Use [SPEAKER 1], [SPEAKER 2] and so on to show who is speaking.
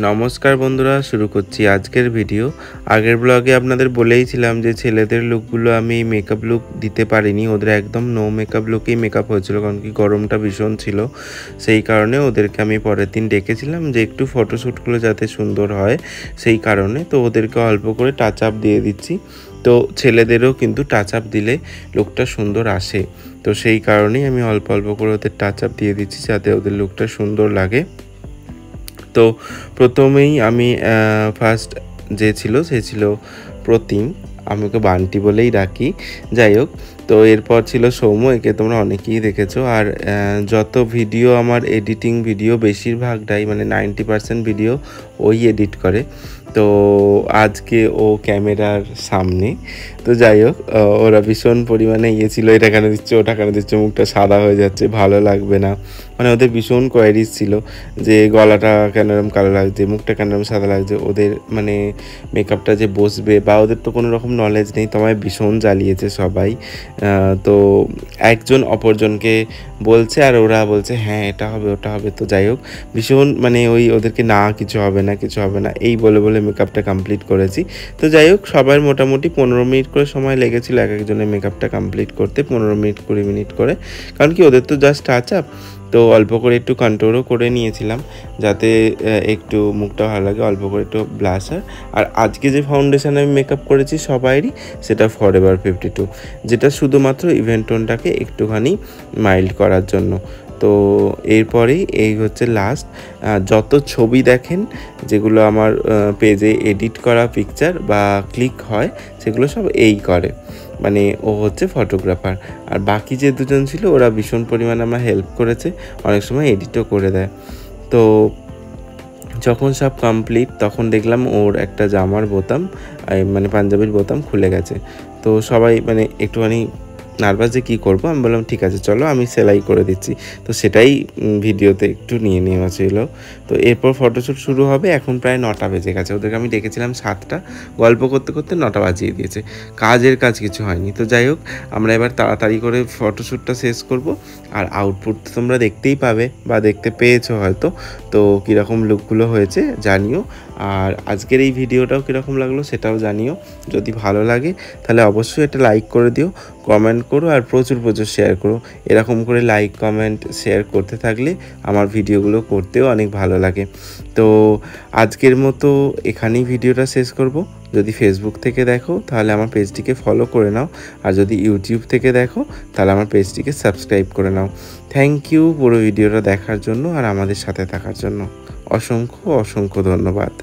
[SPEAKER 1] নমস্কার বন্ধুরা, শুরু করছি আজকের ভিডিও। আগের ব্লগে আপনাদের বলেইছিলাম যে ছেলেদের লুকগুলো আমি মেকআপ লুক দিতে পারিনি, ওদের একদম নো মেকআপ লুকেই মেকআপ হয়েছিল, কারণ কি গরমটা ভীষণ ছিল। সেই কারণে ওদেরকে আমি পরের দিন ডেকেছিলাম যে একটু ফটোশ্যুটগুলো যাতে সুন্দর হয়, সেই কারণে তো ওদেরকে অল্প করে টাচ আপ দিয়ে দিচ্ছি। তো ছেলেদেরও কিন্তু টাচ আপ দিলে লুকটা সুন্দর আসে, তো সেই কারণেই আমি অল্প অল্প করে ওদের টাচ আপ দিয়ে দিচ্ছি যাতে ওদের লুকটা সুন্দর লাগে। তো প্রথমেই আমি ফার্স্ট যে ছিল সে ছিল প্রতিম, আমি ওকে বান্টি বলেই ডাকি। যাই হোক, তো এরপর ছিল সৌম্য, একে তোমরা অনেকেই দেখেছো। আর যত ভিডিও আমার এডিটিং ভিডিও বেশিরভাগটাই মানে 90% ভিডিও ওই এডিট করে। তো আজকে ও ক্যামেরার সামনে, তো যাই হোক ওরা ভীষণ পরিমাণে ছিল, এটা কেন দিচ্ছে ওটা কেন দিচ্ছে, মুখটা সাদা হয়ে যাচ্ছে, ভালো লাগবে না, মানে ওদের ভীষণ কোয়ারিজ ছিল যে গলাটা কেন এরকম কালো লাগছে, মুখটা কেন এরকম সাদা লাগছে, ওদের মানে মেকআপটা যে বসবে বা ওদের তো কোনো রকম নলেজ নেই, তো আমায় ভীষণ জ্বালিয়েছে সবাই। তো একজন অপরজনকে বলছে আর ওরা বলছে হ্যাঁ এটা হবে ওটা হবে। তো যাই হোক, ভীষণ মানে ওই ওদেরকে না কিছু হবে না কিছু হবে না এই বলে বলে মেকআপটা কমপ্লিট করেছি। তো যাই হোক, সবার মোটামুটি 15 মিনিট করে সময় লেগেছিলো এক একজনের মেকআপটা কমপ্লিট করতে, 15 মিনিট 20 মিনিট করে, কারণ কি ওদের তো জাস্ট টাচ আপ। তো অল্প করে একটু কন্ট্রোলও করে নিয়েছিলাম যাতে একটু মুখটা ভালো লাগে, অল্প করে একটু ব্লাশার। আর আজকে যে ফাউন্ডেশন আমি মেকআপ করেছি সবাইরই, সেটা ফরএভার 52, যেটা শুধুমাত্র ইভেন্ট টোনটাকে একটুখানি মাইল্ড করার জন্য। তো এরপরেই এই হচ্ছে লাস্ট। যত ছবি দেখেন যেগুলো আমার পেজে এডিট করা পিকচার বা ক্লিক হয়, সেগুলো সব এই করে, মানে ও হচ্ছে ফটোগ্রাফার। আর বাকি যে দুজন ছিল ওরা ভীষণ পরিমাণে আমার হেল্প করেছে, অনেক সময় এডিটও করে দেয়। তো যখন সব কমপ্লিট তখন দেখলাম ওর একটা জামার বোতাম মানে পাঞ্জাবির বোতাম খুলে গেছে। তো সবাই মানে একটুখানি নার্ভাস যে কী করবো, আমি বললাম ঠিক আছে চলো আমি সেলাই করে দিচ্ছি। তো সেটাই ভিডিওতে একটু নিয়ে নেওয়া ছিল। তো এরপর ফটোশ্যুট শুরু হবে, এখন প্রায় 9টা বেজে গেছে, ওদেরকে আমি ডেকেছিলাম 7টা, গল্প করতে করতে 9টা বাজিয়ে দিয়েছে, কাজের কাজ কিছু হয়নি। তো যাই হোক, আমরা এবার তাড়াতাড়ি করে ফটোশ্যুটটা শেষ করব। আর আউটপুট তোমরা দেখতেই পাবে বা দেখতে পেয়েছো হয়তো, তো কীরকম লুকগুলো হয়েছে জানিও। আর আজকের এই ভিডিওটাও কীরকম লাগলো সেটাও জানিও। যদি ভালো লাগে তাহলে অবশ্যই একটা লাইক করে দিও, কমেন্ট করো আর প্রচুর প্রচুর শেয়ার করো। এরকম করে লাইক কমেন্ট শেয়ার করতে থাকলে আমার ভিডিওগুলো করতেও অনেক ভালো লাগে। তো আজকের মতো এখানেই ভিডিওটা শেষ করব। যদি ফেসবুক থেকে দেখো তাহলে আমার পেজটিকে ফলো করে নাও, আর যদি ইউটিউব থেকে দেখো তাহলে আমার পেজটিকে সাবস্ক্রাইব করে নাও। থ্যাংক ইউ পুরো ভিডিওটা দেখার জন্য আর আমাদের সাথে থাকার জন্য। অসংখ্য অসংখ্য ধন্যবাদ।